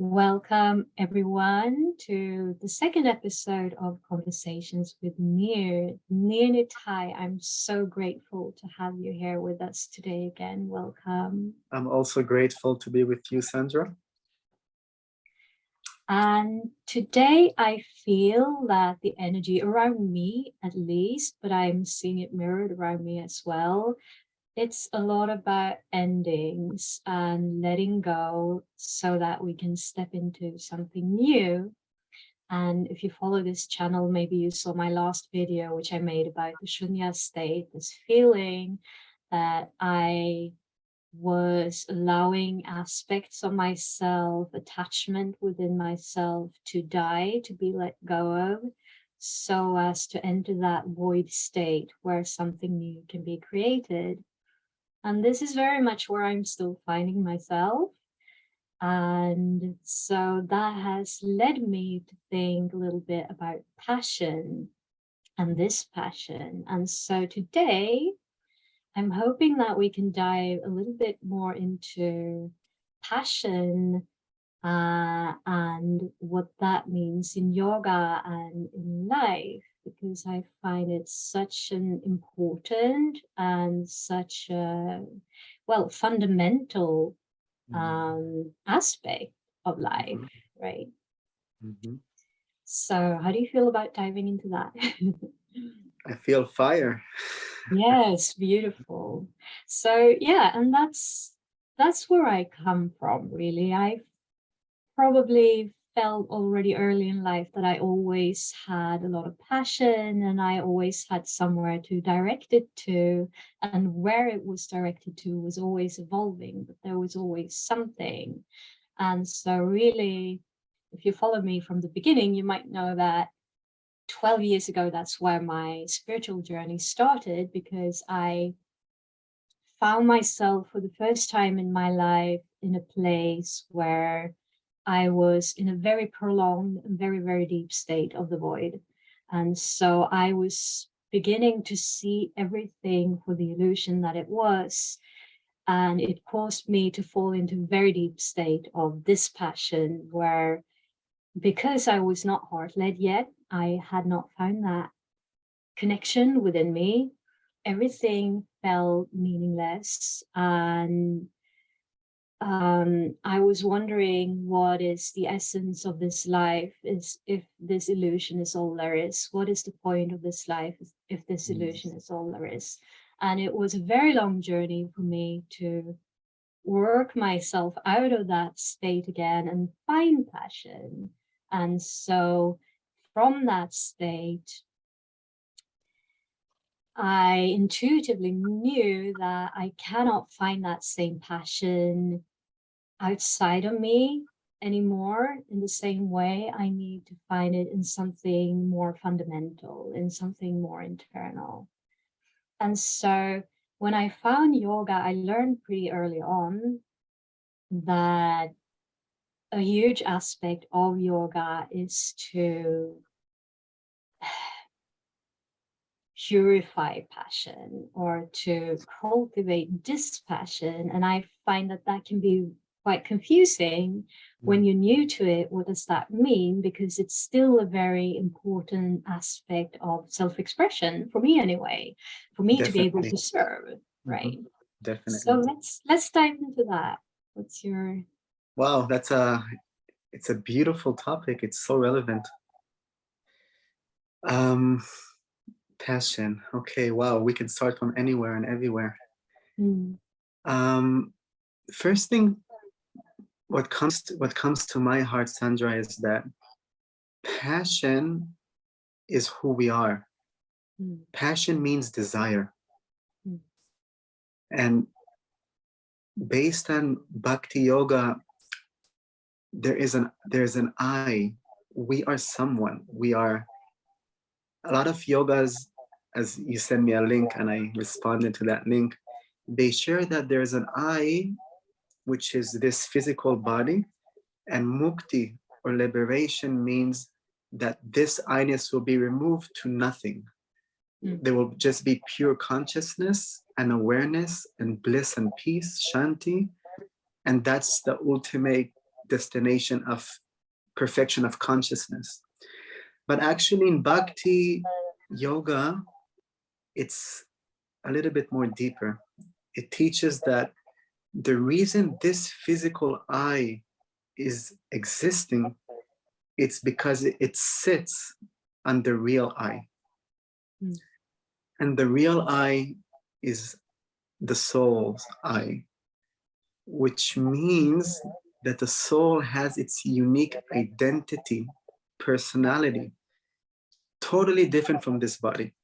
Welcome everyone to the second episode of Conversations with Nir Nitai. I'm so grateful to have you here with us today again. Welcome. I'm also grateful to be with you, Sandra. And today I feel that the energy around me, at least, but I'm seeing it mirrored around me as well. It's a lot about endings and letting go so that we can step into something new. And if you follow this channel, maybe you saw my last video, which I made about the shunya state, this feeling that I was allowing aspects of myself, attachment within myself to die, to be let go of, so as to enter that void state where something new can be created. And this is very much where I'm still finding myself. And so that has led me to think a little bit about passion and this passion. And so today, I'm hoping that we can dive a little bit more into passion and what that means in yoga and in life, because I find it such an important and such a, well, fundamental aspect of life, right? So how do you feel about diving into that? I feel fire. Yes, beautiful. So yeah, and that's where I come from, really. I probably felt already early in life that I always had a lot of passion and I always had somewhere to direct it to, and where it was directed to was always evolving, but there was always something. And so really, if you follow me from the beginning, you might know that 12 years ago, that's where my spiritual journey started, because I found myself for the first time in my life in a place where I was in a very prolonged and very, very deep state of the void. And so I was beginning to see everything for the illusion that it was. And it caused me to fall into a very deep state of dispassion, where because I was not heart-led yet, I had not found that connection within me. Everything felt meaningless, and I was wondering, what is the essence of this life? Is if this illusion is all there is? What is the point of this life if this illusion is all there is? And it was a very long journey for me to work myself out of that state again and find passion. And so from that state, I intuitively knew that I cannot find that same passion outside of me anymore in the same way. I need to find it in something more fundamental, in something more internal. And so when I found yoga, I learned pretty early on that a huge aspect of yoga is to purify passion or to cultivate dispassion. And I find that that can be quite confusing when you're new to it. What does that mean? Because it's still a very important aspect of self-expression, for me anyway, for me to be able to serve, right? Definitely. So let's dive into that. What's your... Wow, it's a beautiful topic. It's so relevant. Passion. Okay, wow, we can start from anywhere and everywhere. First thing, what comes to my heart, Sandra, is that passion is who we are. Passion means desire. And based on Bhakti yoga, there's an I. We are someone. We are... A lot of yogas, as you send me a link and I responded to that link, they share that there's an I, which is this physical body, and mukti, or liberation, means that this I-ness will be removed to nothing. There will just be pure consciousness and awareness and bliss and peace, shanti, and that's the ultimate destination of perfection of consciousness. But actually in Bhakti yoga, it's a little bit more deeper. It teaches that the reason this physical I is existing, it's because it sits on the real I. And the real I is the soul's I, which means that the soul has its unique identity, personality, totally different from this body.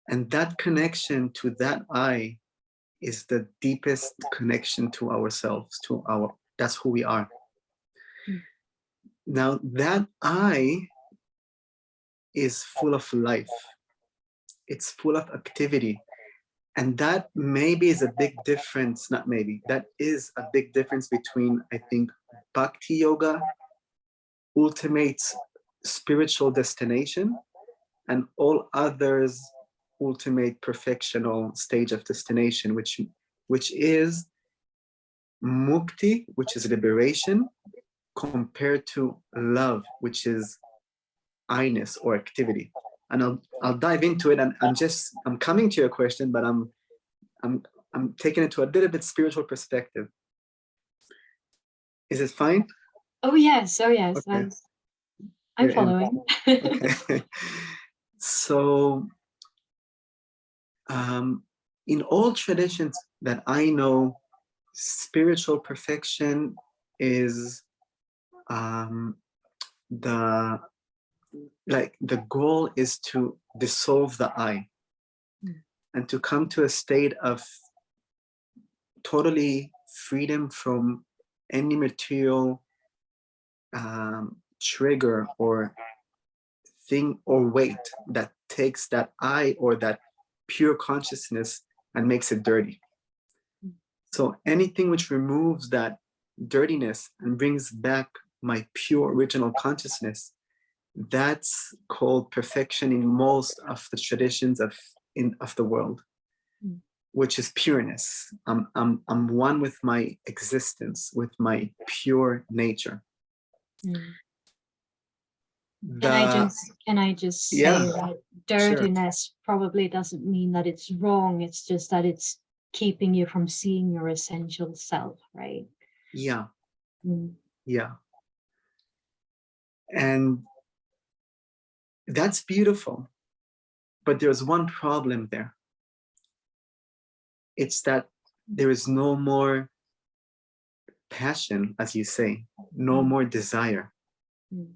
And that connection to that I is the deepest connection to ourselves, that's who we are. Now that I is full of life. It's full of activity. And that maybe is a big difference, not maybe, that is a big difference between, I think, Bhakti yoga, ultimate spiritual destination, and all others ultimate perfectional stage of destination, which is mukti, which is liberation, compared to love, which is I-ness or activity. And I'll dive into it, and I'm coming to your question, but I'm taking it to a little bit spiritual perspective. Is it fine? Oh yes, okay. I'm following. Okay. So in all traditions that I know, spiritual perfection is the goal is to dissolve the I and to come to a state of totally freedom from any material trigger or thing or weight that takes that I or that pure consciousness and makes it dirty. So anything which removes that dirtiness and brings back my pure original consciousness, that's called perfection in most of the traditions of the world, which is pureness. I'm one with my existence, with my pure nature. Can I just say that dirtiness probably doesn't mean that it's wrong, it's just that it's keeping you from seeing your essential self, right? Yeah. And that's beautiful, but there's one problem there. It's that there is no more passion, as you say, no more desire.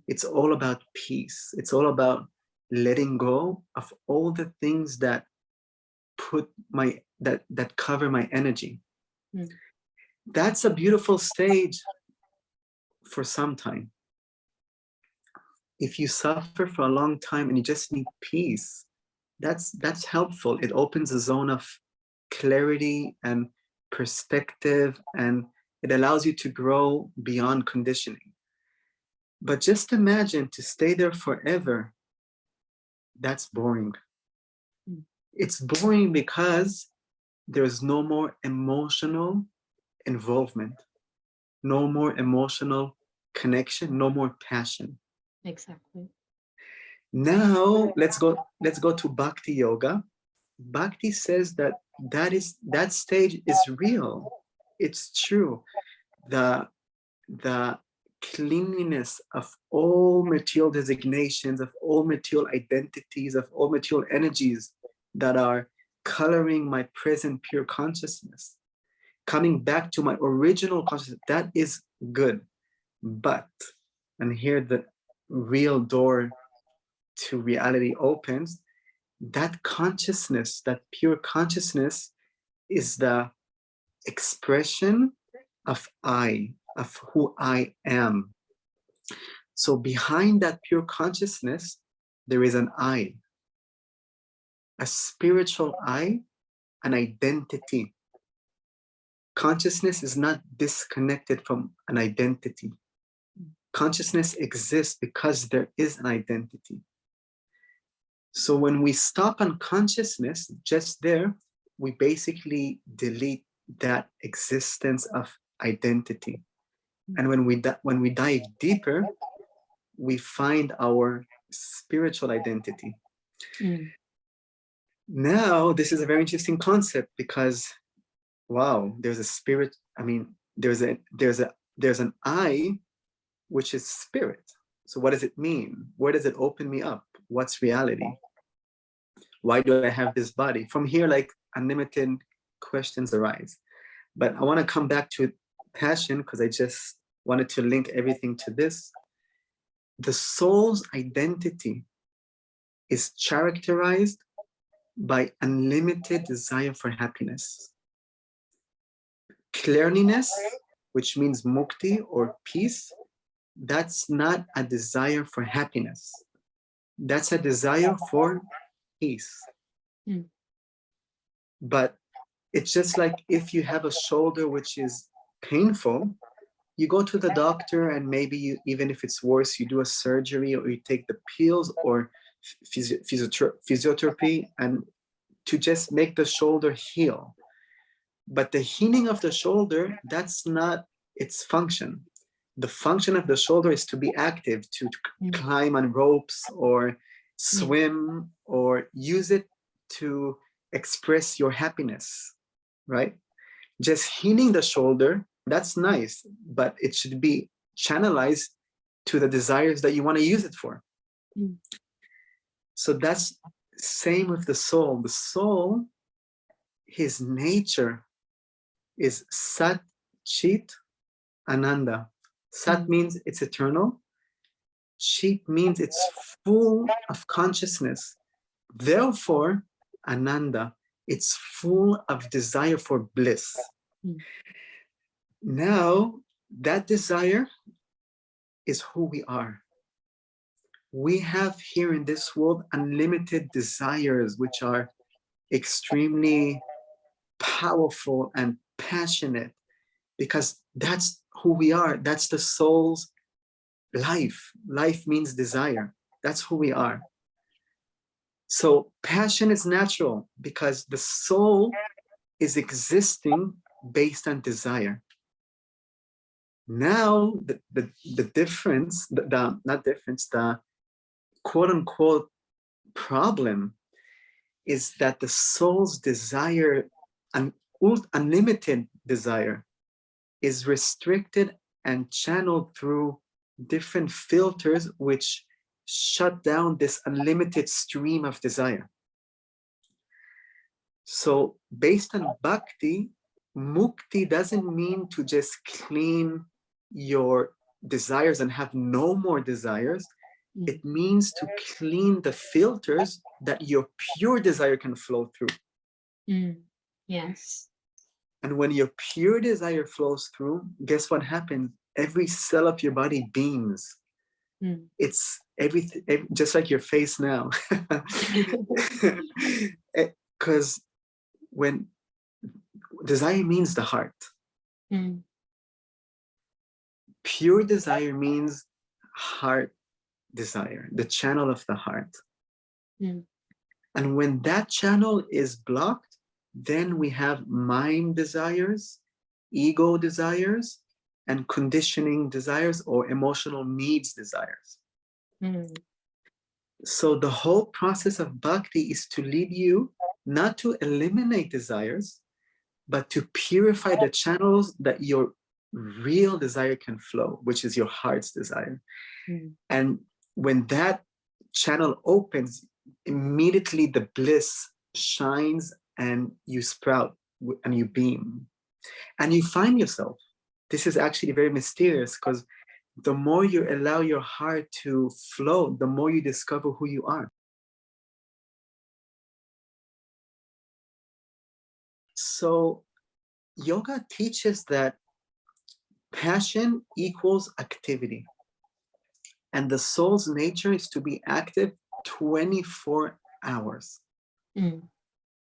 It's all about peace. It's all about letting go of all the things that that cover my energy. That's a beautiful stage for some time. If you suffer for a long time and you just need peace, that's helpful. It opens a zone of clarity and perspective, and it allows you to grow beyond conditioning. But just imagine to stay there forever. That's boring. It's boring because there's no more emotional involvement, no more emotional connection, no more passion. Exactly. Now let's go to Bhakti yoga. Bhakti says that stage is real. It's true. The cleanliness of all material designations, of all material identities, of all material energies that are coloring my present pure consciousness, coming back to my original consciousness, that is good. But, and here the real door to reality opens, that consciousness, that pure consciousness, is the expression of I, of who I am. So behind that pure consciousness, there is an I, a spiritual I, an identity. Consciousness is not disconnected from an identity. Consciousness exists because there is an identity. So when we stop on consciousness, just there, we basically delete that existence of identity. And when we dive deeper, we find our spiritual identity. Now, this is a very interesting concept because, wow, there's a spirit. I mean, there's an I, which is spirit. So what does it mean? Where does it open me up? What's reality? Why do I have this body? From here, like unlimited questions arise. But I want to come back to passion because I just wanted to link everything to this. The soul's identity is characterized by unlimited desire for happiness. Clearliness, which means mukti or peace, that's not a desire for happiness. That's a desire for peace. But it's just like if you have a shoulder which is painful, you go to the doctor and maybe you, even if it's worse, you do a surgery or you take the pills or physiotherapy and to just make the shoulder heal. But the healing of the shoulder, that's not its function. The function of the shoulder is to be active, to climb on ropes or swim or use it to express your happiness, right? Just healing the shoulder, that's nice, but it should be channelized to the desires that you want to use it for. So that's same with the soul. The soul, his nature is Sat, Chit, Ananda. Sat means it's eternal. Chit means it's full of consciousness. Therefore, Ananda, it's full of desire for bliss. Now, that desire is who we are. We have here in this world unlimited desires, which are extremely powerful and passionate, because that's who we are. That's the soul's life. Life means desire. That's who we are. So passion is natural because the soul is existing based on desire. Now, the difference, the quote unquote problem is that the soul's desire, an unlimited desire, is restricted and channeled through different filters which shut down this unlimited stream of desire. So based on bhakti, mukti doesn't mean to just clean your desires and have no more desires. It means to clean the filters that your pure desire can flow through. Yes. And when your pure desire flows through, guess what happens? Every cell of your body beams. It's everything, just like your face now. Because when desire means the heart. Pure desire means heart desire, the channel of the heart. And when that channel is blocked, then we have mind desires, ego desires, and conditioning desires or emotional needs desires. So the whole process of bhakti is to lead you not to eliminate desires, but to purify the channels that your real desire can flow, which is your heart's desire. And when that channel opens, immediately the bliss shines and you sprout and you beam and you find yourself. This is actually very mysterious because the more you allow your heart to flow, the more you discover who you are. So yoga teaches that passion equals activity. And the soul's nature is to be active 24 hours.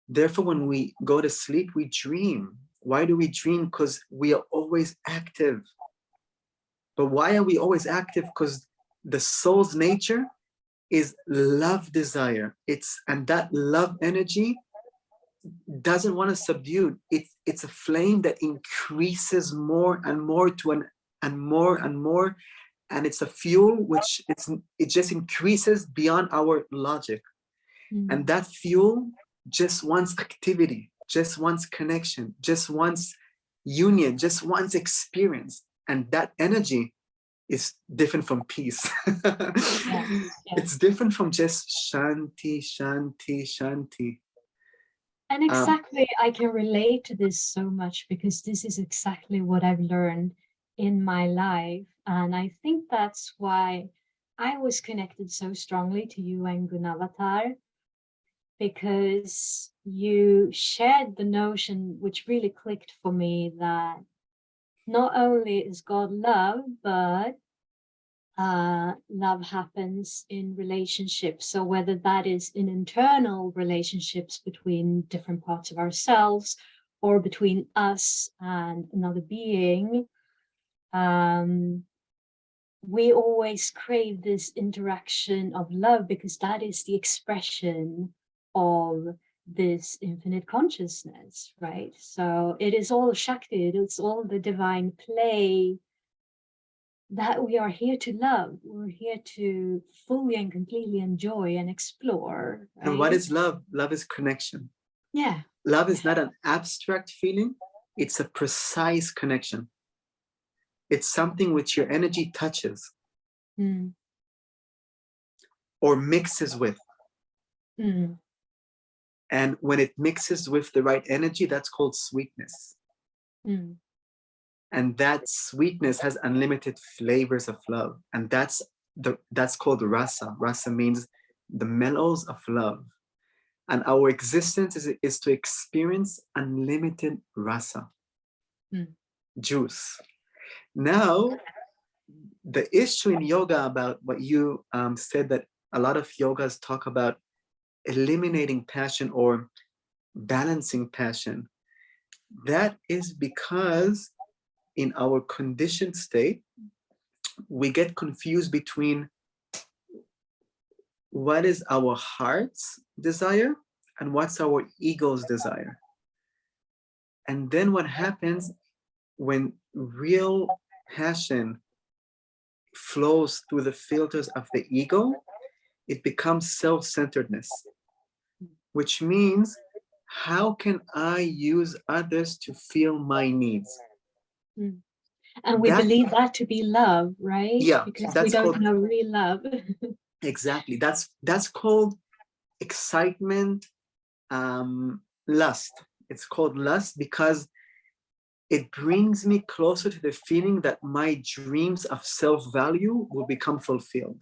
Therefore, when we go to sleep, we dream. Why do we dream? Because we are always active. But why are we always active? Because the soul's nature is love desire. And that love energy doesn't want to subdue. It's a flame that increases more and more to an and more and more. And it's a fuel which it just increases beyond our logic. And that fuel just wants activity, just wants connection, just wants union, just wants experience. And that energy is different from peace. It's different from just shanti, shanti, shanti. And exactly, I can relate to this so much because this is exactly what I've learned in my life. And I think that's why I was connected so strongly to you and Gunavatar, because you shared the notion, which really clicked for me, that not only is God love, but love happens in relationships. So whether that is in internal relationships between different parts of ourselves or between us and another being, we always crave this interaction of love because that is the expression of this infinite consciousness, right? So it is all Shakti, it's all the divine play that we are here to love. We're here to fully and completely enjoy and explore. Right? And what is love? Love is connection. Yeah. Love is not an abstract feeling. It's a precise connection. It's something which your energy touches or mixes with. And when it mixes with the right energy, that's called sweetness. And that sweetness has unlimited flavors of love. And that's called rasa. Rasa means the mellows of love. And our existence is to experience unlimited rasa, juice. Now, the issue in yoga about what you said, that a lot of yogas talk about eliminating passion or balancing passion. That is because in our conditioned state, we get confused between what is our heart's desire and what's our ego's desire. And then what happens when real passion flows through the filters of the ego, it becomes self-centeredness, which means, how can I use others to feel my needs? And we believe that to be love, right? Yeah, because that's we don't called, know real love. Exactly. That's called excitement, lust. It's called lust because it brings me closer to the feeling that my dreams of self-value will become fulfilled.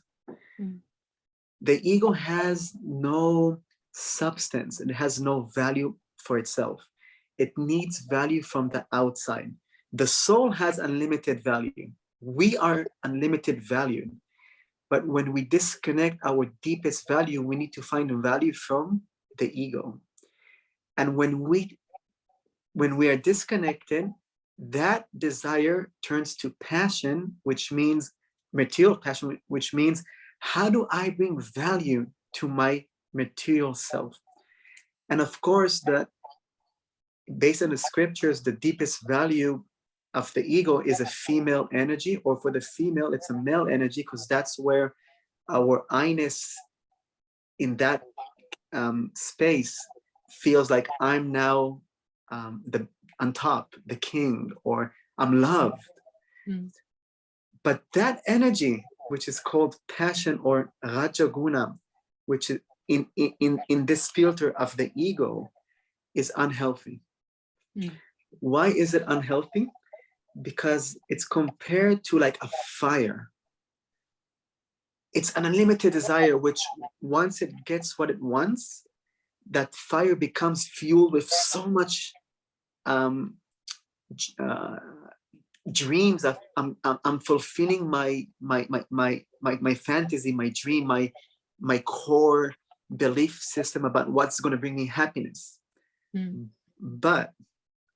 The ego has no substance. It has no value for itself. It needs value from the outside. The soul has unlimited value. We are unlimited value. But when we disconnect our deepest value, we need to find value from the ego. And when we are disconnected, that desire turns to passion, which means material passion, which means, how do I bring value to my material self? And of course, that based on the scriptures, the deepest value of the ego is a female energy, or for the female, it's a male energy, because that's where our I-ness in that space feels like I'm now on top, the king, or I'm loved. But that energy, which is called passion or rajaguna, which is in this filter of the ego, is unhealthy. Why is it unhealthy? Because it's compared to like a fire. It's an unlimited desire, which once it gets what it wants, that fire becomes fueled with so much dreams of I'm fulfilling my fantasy, my dream, my core belief system about what's going to bring me happiness. But,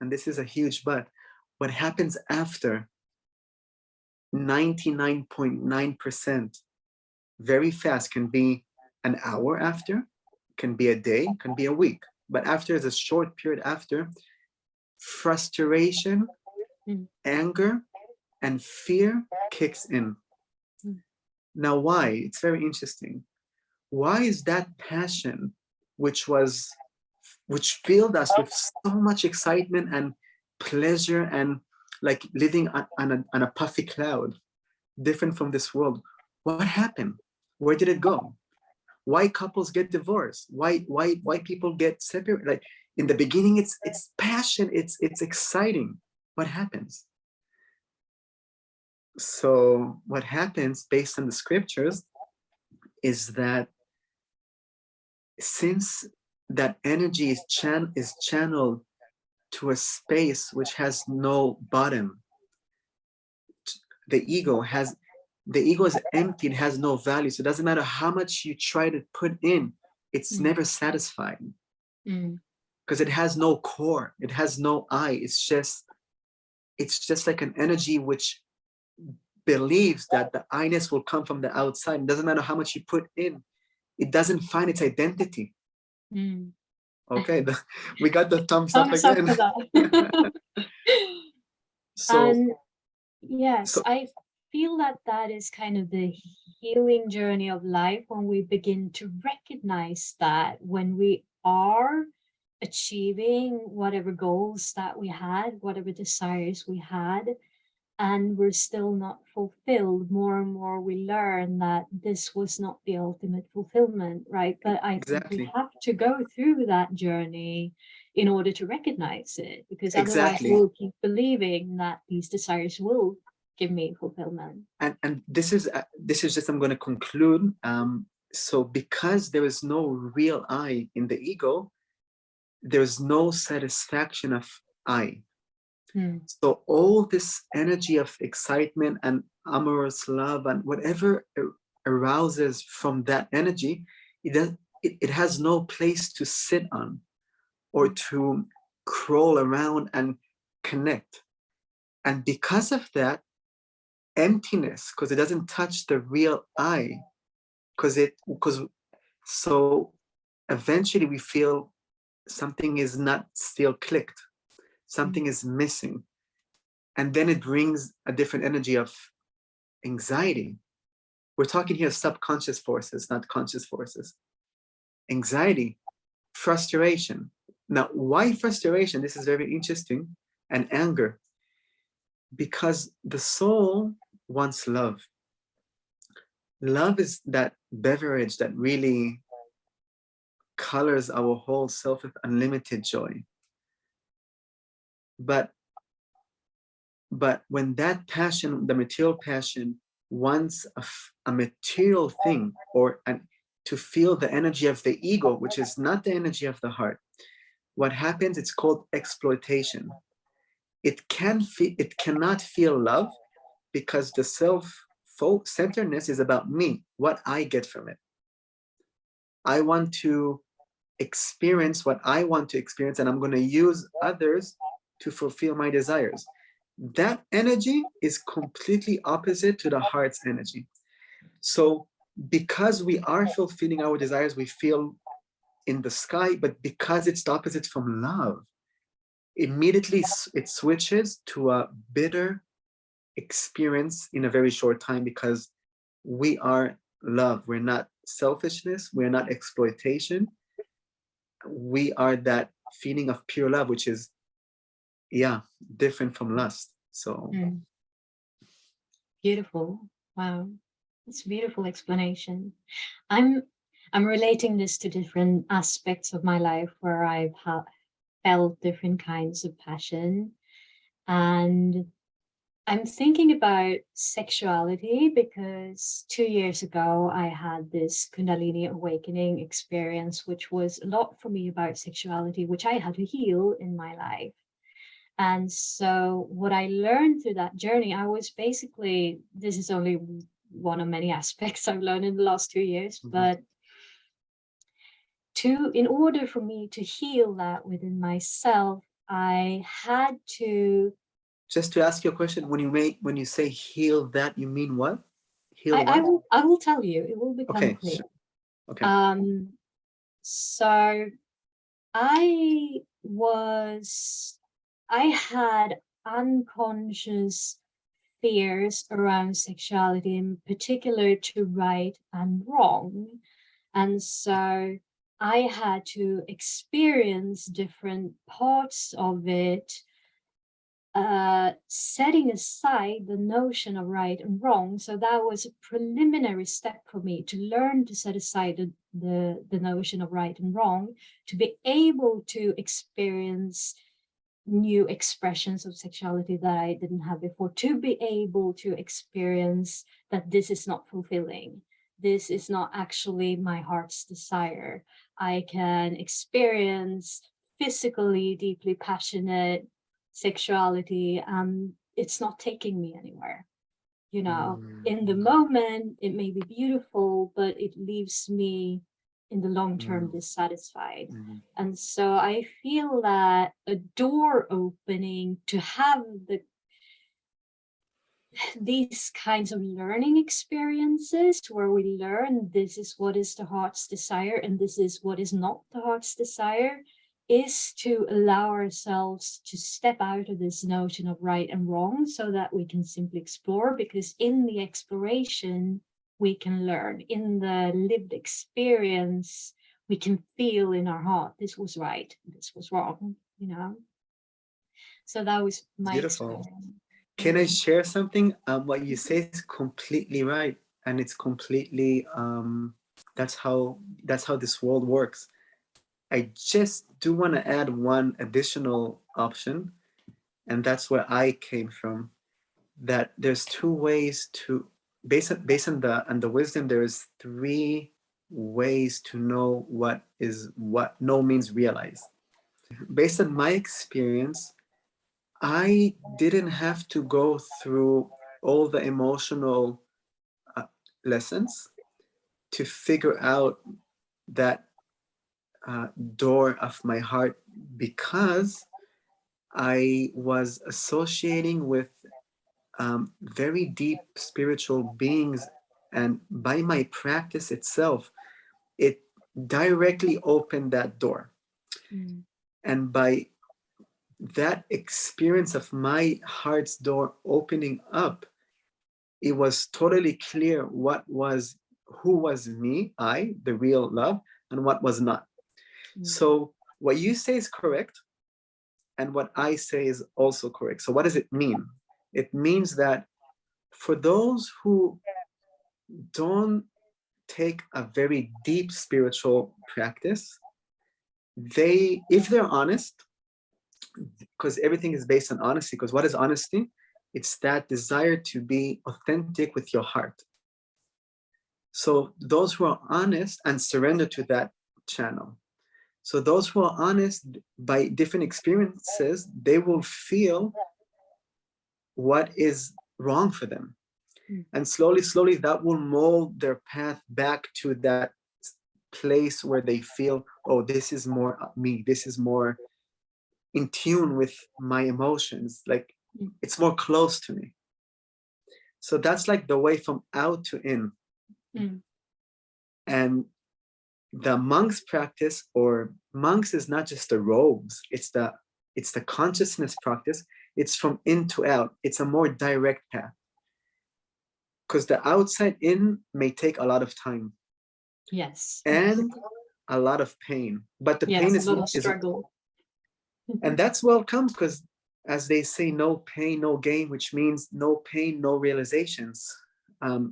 and this is a huge but, what happens after 99.9% very fast, can be an hour after, can be a day, can be a week. But after is a short period after, frustration, anger, and fear kicks in. Now, why? It's very interesting. Why is that passion, which filled us with so much excitement and pleasure and like living on a puffy cloud, different from this world? What happened? Where did it go? Why couples get divorced? Why people get separated? Like in the beginning, it's passion, it's exciting. What happens? So what happens based on the scriptures is that since that energy is channeled to a space which has no bottom, the ego is empty, it has no value. So it doesn't matter how much you try to put in, it's never satisfied. Because it has no core, it has no eye. It's just like an energy which believes that the I-ness will come from the outside. It doesn't matter how much you put in, it doesn't find its identity. Okay, we got the thumbs up again. For that. So, and yes, I feel that is kind of the healing journey of life, when we begin to recognize that when we are achieving whatever goals that we had, whatever desires we had, and we're still not fulfilled, more and more we learn that this was not the ultimate fulfillment, right? But I think we have to go through that journey in order to recognize it, because otherwise we'll keep believing that these desires will give me fulfillment. And this is just, I'm going to conclude. So because there is no real I in the ego, there's no satisfaction of I. So all this energy of excitement and amorous love and whatever arouses from that energy, it has no place to sit on or to crawl around and connect. And because of that, emptiness, because it doesn't touch the real I, so eventually we feel something is not still clicked, something is missing. And then it brings a different energy of anxiety. We're talking here subconscious forces, not conscious forces. Anxiety, frustration. Now, why frustration? This is very interesting. And anger. Because the soul wants love. Love is that beverage that really colors our whole self with unlimited joy. But when that passion, the material passion, wants a material thing, or to feel the energy of the ego, which is not the energy of the heart, what happens? It's called exploitation. It cannot feel love, because the self-centeredness is about me, what I get from it. I want to experience what I want to experience, and I'm going to use others to fulfill my desires. That energy is completely opposite to the heart's energy. So because we are fulfilling our desires, we feel in the sky, but because it's the opposite from love, immediately it switches to a bitter experience in a very short time, because we are love. We're not selfishness. We're not exploitation. We are that feeling of pure love, which is, different from lust. So beautiful. Wow, it's a beautiful explanation. I'm relating this to different aspects of my life where I've felt different kinds of passion, and I'm thinking about sexuality because 2 years ago I had this Kundalini awakening experience, which was a lot for me about sexuality, which I had to heal in my life. And so what I learned through that journey, I was basically, this is only one of many aspects I've learned in the last 2 years, but in order for me to heal that within myself, I had to. Just to ask you a question, when you say heal that, you mean what? Heal I what? I will tell you. It will become clear. Sure. Okay. So I had unconscious fears around sexuality, in particular to right and wrong. And so I had to experience different parts of it, setting aside the notion of right and wrong. So that was a preliminary step for me to learn to set aside the notion of right and wrong, to be able to experience new expressions of sexuality that I didn't have before, to be able to experience that this is not fulfilling. This is not actually my heart's desire. I can experience physically deeply passionate sexuality, and it's not taking me anywhere. You know, in the moment, it may be beautiful, but it leaves me in the long term dissatisfied. And so I feel that a door opening to have these kinds of learning experiences where we learn this is what is the heart's desire and this is what is not the heart's desire, is to allow ourselves to step out of this notion of right and wrong so that we can simply explore, because in the exploration we can learn. In the lived experience we can feel in our heart, this was right, this was wrong, you know. So that was my Beautiful. experience. Can I share something? What you say is completely right, and it's completely that's how this world works. I just do want to add one additional option, and that's where I came from. That there's two ways to based on the wisdom. There's three ways to know what know means realize. Based on my experience, I didn't have to go through all the emotional lessons to figure out that door of my heart, because I was associating with very deep spiritual beings, and by my practice itself, it directly opened that door. And by that experience of my heart's door opening up, it was totally clear who was me, I, the real love, and what was not. So what you say is correct, and what I say is also correct. So what does it mean? It means that for those who don't take a very deep spiritual practice, if they're honest, because everything is based on honesty, because what is honesty? It's that desire to be authentic with your heart. So those who are honest and surrender to that channel. So those who are honest, by different experiences, they will feel what is wrong for them. And slowly, slowly, that will mold their path back to that place where they feel, oh, this is more me. This is more in tune with my emotions. Like, it's more close to me. So that's like the way from out to in. And the monks practice, or monks is not just the robes, it's the consciousness practice. It's from in to out. It's a more direct path, because the outside in may take a lot of time, yes, and a lot of pain, but the pain is a lot of struggle. And that's welcome, because as they say, no pain no gain, which means no pain no realizations,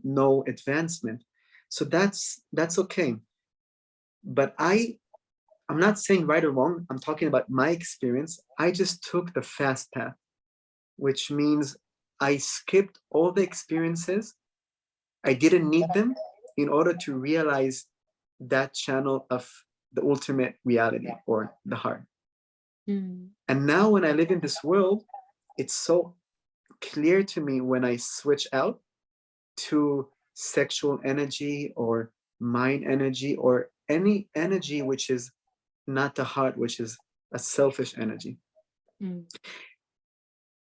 no advancement. So that's okay. But I'm not saying right or wrong. I'm talking about my experience. I just took the fast path, which means I skipped all the experiences. I didn't need them in order to realize that channel of the ultimate reality, or the heart. And now when I live in this world, it's so clear to me when I switch out to sexual energy or mind energy, or any energy which is not the heart, which is a selfish energy.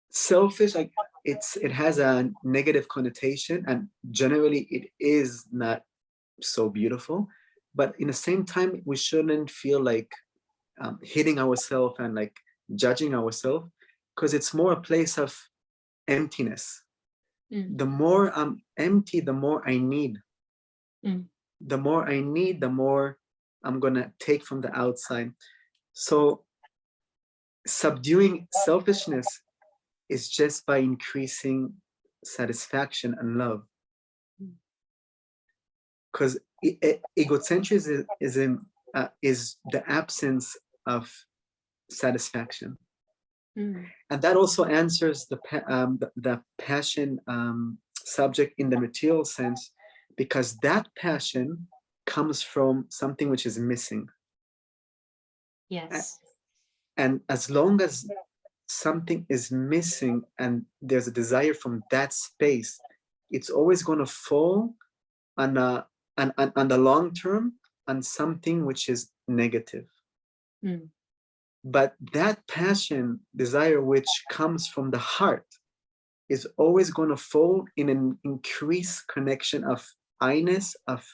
Selfish, like it has a negative connotation, and generally it is not so beautiful. But in the same time, we shouldn't feel like hitting ourselves and like judging ourselves, because it's more a place of emptiness. Mm. The more I'm empty, the more I need. Mm. The more I need, the more I'm gonna take from the outside. So subduing selfishness is just by increasing satisfaction and love. Mm. Because egocentrism is the absence of satisfaction. Mm. And that also answers the passion subject in the material sense, because that passion comes from something which is missing. Yes. And as long as something is missing and there's a desire from that space, it's always going to fall on on the long term on something which is negative. Mm. But that passion, desire, which comes from the heart, is always going to fall in an increased connection of I-ness, of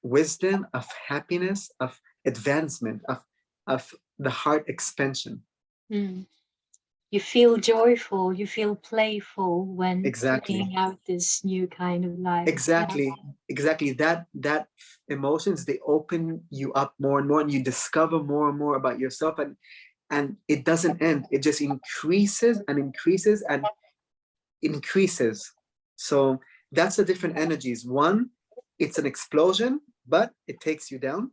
wisdom, of happiness, of advancement, of the heart expansion. Mm. You feel joyful, you feel playful when Exactly. bringing out this new kind of life. Yeah. Exactly that emotions, they open you up more and more, and you discover more and more about yourself, and it doesn't end. It just increases and increases and increases. So that's the different energies. One, it's an explosion, but it takes you down.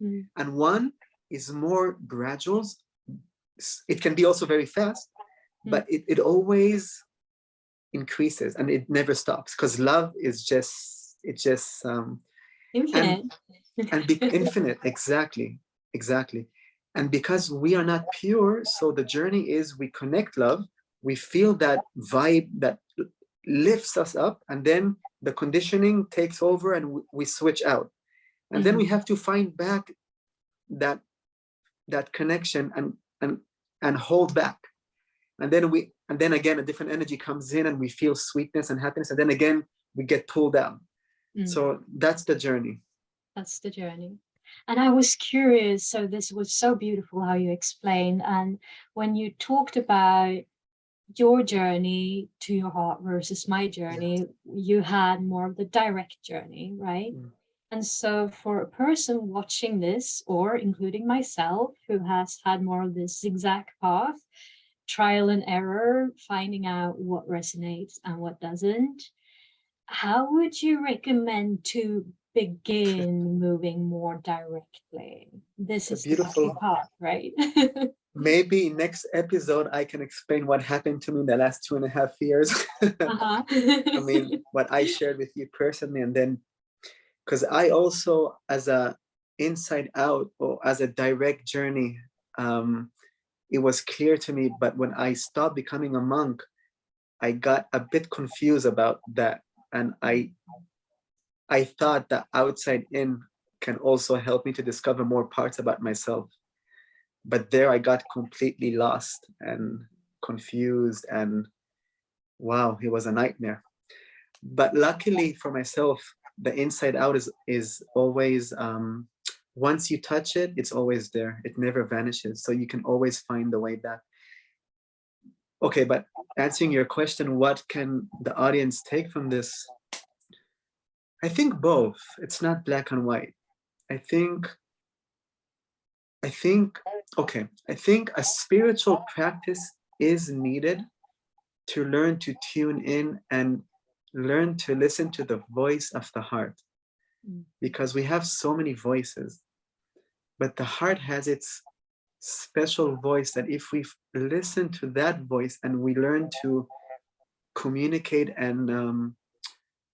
Mm. And one is more gradual. It can be also very fast, Mm. but it always increases and it never stops, because love is just, it just and Infinite. infinite. Exactly. And because we are not pure, so the journey is we connect love, we feel that vibe that lifts us up, and then the conditioning takes over and we switch out, and then Mm. we have to find back that connection and hold back, and then again a different energy comes in and we feel sweetness and happiness, and then again we get pulled down. Mm. So that's the journey. That's the journey. And I was curious, so this was so beautiful how you explained. And when you talked about your journey to your heart versus my journey, you had more of the direct journey, right? Mm. And so for a person watching this, or including myself, who has had more of this zigzag path, trial and error, finding out what resonates and what doesn't, how would you recommend to begin moving more directly? This It's a is the Bhakti beautiful, path, right? maybe next episode I can explain what happened to me in the last 2.5 years. Uh-huh. I mean, what I shared with you personally, and then because I also, as a inside out or as a direct journey, it was clear to me. But when I stopped becoming a monk, I got a bit confused about that, and I thought that outside in can also help me to discover more parts about myself. But there I got completely lost and confused, and wow, it was a nightmare. But luckily for myself, the inside out is always, once you touch it, it's always there. It never vanishes. So you can always find the way back. Okay, but answering your question, what can the audience take from this? I think both. It's not black and white. I think, I think, okay, I think a spiritual practice is needed to learn to tune in and learn to listen to the voice of the heart, Mm. because we have so many voices, but the heart has its special voice that if we listen to that voice and we learn to communicate and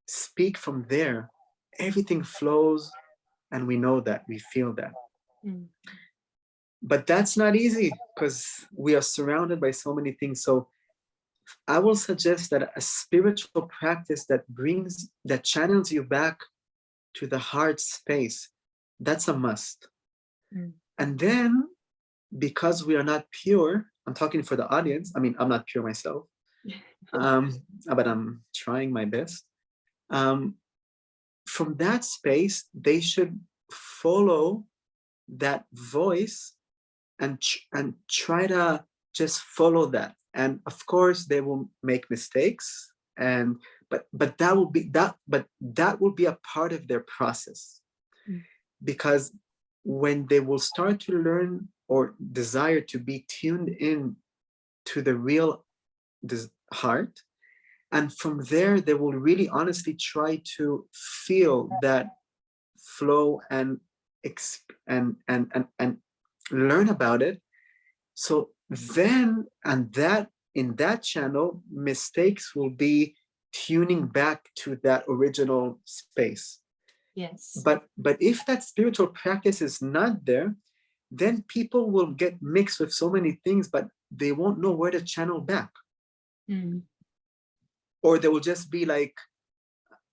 speak from there, everything flows, and we know that, we feel that. Mm. But that's not easy because we are surrounded by so many things. So I will suggest that a spiritual practice that channels you back to the heart space, that's a must. Mm. And then, because we are not pure, I'm talking for the audience. I mean, I'm not pure myself, but I'm trying my best. Um, from that space, they should follow that voice and try to just follow that. And of course, they will make mistakes. And but that will be a part of their process, because when they will start to learn or desire to be tuned in to the real heart, and from there they will really honestly try to feel that flow and and learn about it. So then, and that in that channel, mistakes will be tuning back to that original space. Yes. But if that spiritual practice is not there, then people will get mixed with so many things, but they won't know where to channel back. Or they will just be like,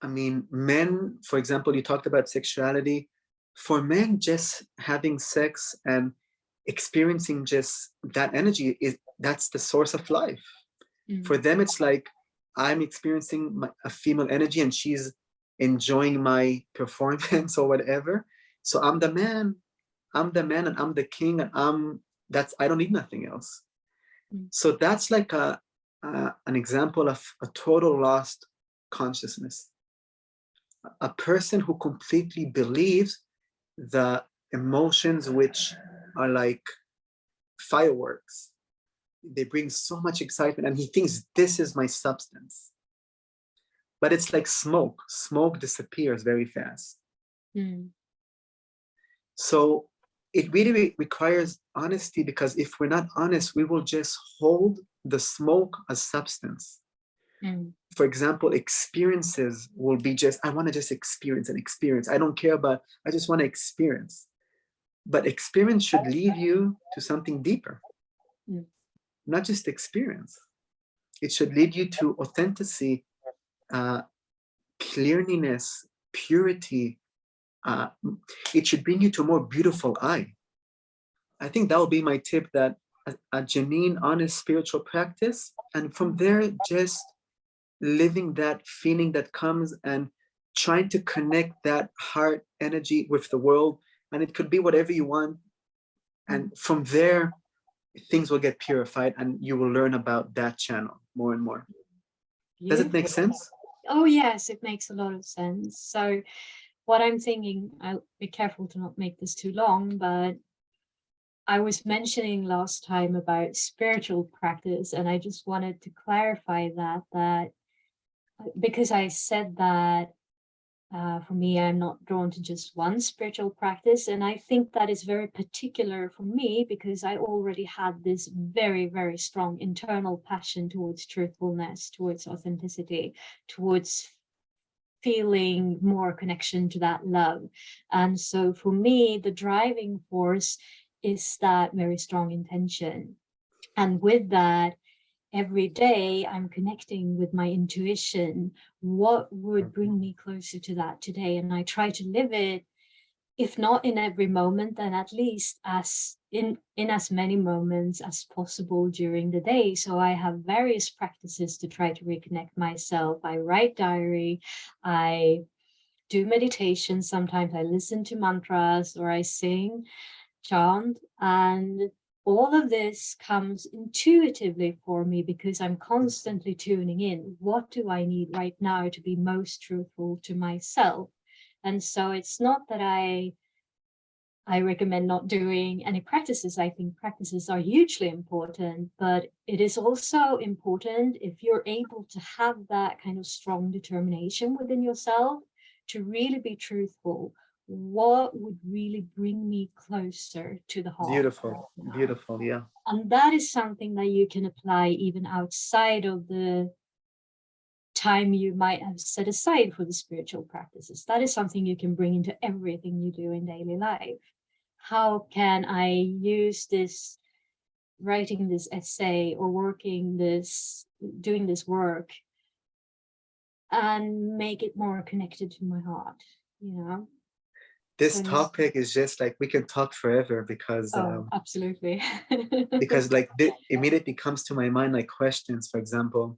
I mean, men, for example, you talked about sexuality. For men, just having sex and experiencing just that energy, that's the source of life. For them, it's like, I'm experiencing a female energy and she's enjoying my performance or whatever. So I'm the man and I'm the king, and I don't need nothing else. So that's like an example of a total lost consciousness. A person who completely believes the emotions, which are like fireworks, they bring so much excitement, and he thinks this is my substance. But it's like smoke. Smoke disappears very fast. So it really requires honesty, because if we're not honest, we will just hold the smoke as substance. For example, experiences will be just, I want to just experience and experience. I don't care about, I just want to experience. But experience should lead you to something deeper, not just experience. It should lead you to authenticity, clearness, purity. It should bring you to a more beautiful eye. I think that will be my tip, that a genuine, honest spiritual practice. And from there, just living that feeling that comes and trying to connect that heart energy with the world. And it could be whatever you want. And from there, things will get purified and you will learn about that channel more and more. Does it make sense? Oh, yes, it makes a lot of sense. So what I'm thinking, I'll be careful to not make this too long, but I was mentioning last time about spiritual practice, and I just wanted to clarify that because I said that for me, I'm not drawn to just one spiritual practice. And I think that is very particular for me, because I already had this very, very strong internal passion towards truthfulness, towards authenticity, towards feeling more connection to that love. And so for me, the driving force is that very strong intention. And with that, every day I'm connecting with my intuition. What would bring me closer to that today? And I try to live it, if not in every moment, then at least as in as many moments as possible during the day. So I have various practices to try to reconnect myself. I write diary, I do meditation, sometimes I listen to mantras, or I sing, chant, and all of this comes intuitively for me because I'm constantly tuning in. What do I need right now to be most truthful to myself? And so it's not that I recommend not doing any practices. I think practices are hugely important, but it is also important, if you're able to have that kind of strong determination within yourself to really be truthful. What would really bring me closer to the heart? Beautiful, beautiful, yeah. And that is something that you can apply even outside of the time you might have set aside for the spiritual practices. That is something you can bring into everything you do in daily life. How can I use this, writing this essay or doing this work, and make it more connected to my heart, you know? This topic is just like, we can talk forever, because absolutely. because like immediately comes to my mind like questions, for example,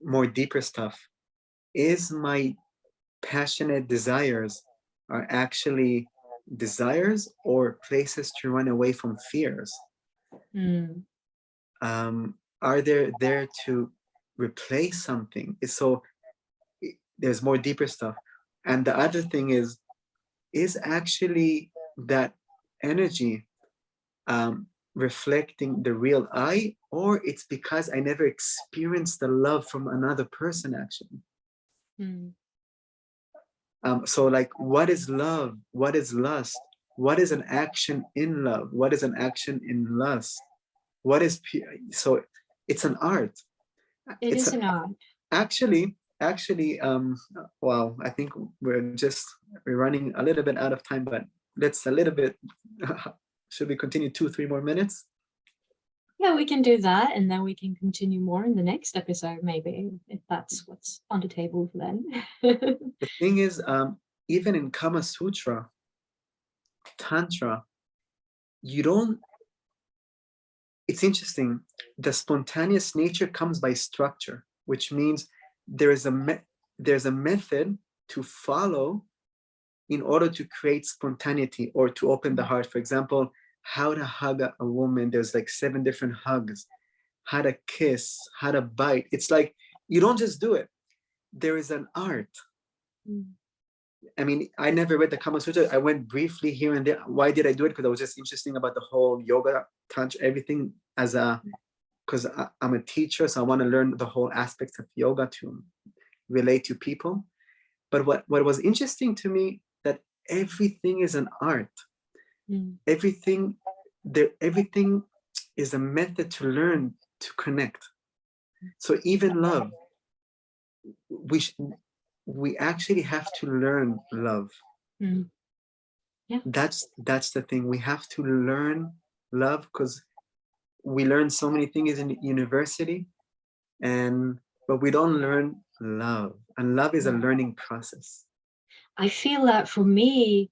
more deeper stuff. Is my passionate desires are actually desires or places to run away from fears? Are there to replace something. So there's more deeper stuff. And the other thing is actually that energy reflecting the real I, or it's because I never experienced the love from another person actually. So like, what is love? What is lust? What is an action in love? What is an action in lust? What is so it's an art. It is an art. Actually, wow, I think we're running a little bit out of time, but let's a little bit should we continue 2-3 more minutes? Yeah, we can do that, and then we can continue more in the next episode, maybe, if that's what's on the table then. The thing is, even in Kama Sutra, Tantra, you don't, it's interesting, the spontaneous nature comes by structure, which means there's a method to follow in order to create spontaneity or to open the heart. For example, how to hug a woman, there's like 7 different hugs, how to kiss, how to bite. It's like, you don't just do it. There is an art. I mean, I never read the Kama Sutra. I went briefly here and there. Why did I do it? Because I was just interested about the whole yoga, tantra, everything because I'm a teacher, so I want to learn the whole aspects of yoga to relate to people. But what was interesting to me, that everything is an art. Everything is a method to learn to connect. So even love, we actually have to learn love. Yeah. That's the thing. We have to learn love, because we learn so many things in university, but we don't learn love. And love is a learning process. I feel that for me,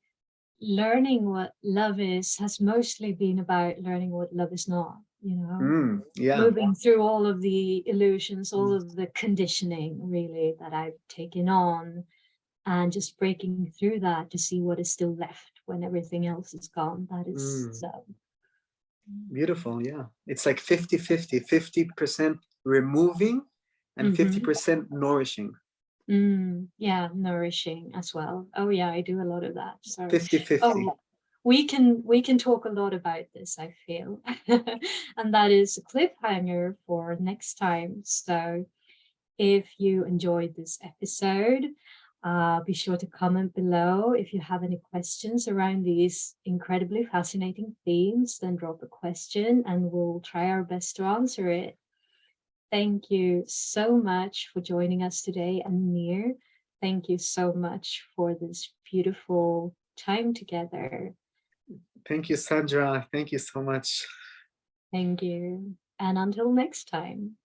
learning what love is has mostly been about learning what love is not, Yeah. Moving through all of the illusions, all of the conditioning really that I've taken on, and just breaking through that to see what is still left when everything else is gone. That is love. Beautiful. Yeah, it's like 50-50, 50% removing and 50% nourishing. Yeah, nourishing as well. Oh yeah, I do a lot of that. So 50-50. Oh, we can talk a lot about this, I feel. And that is a cliffhanger for next time. So if you enjoyed this episode, be sure to comment below. If you have any questions around these incredibly fascinating themes, then drop a question and we'll try our best to answer it. Thank you so much for joining us today. And Nir, thank you so much for this beautiful time together. Thank you, Sandra. Thank you so much. Thank you. And until next time.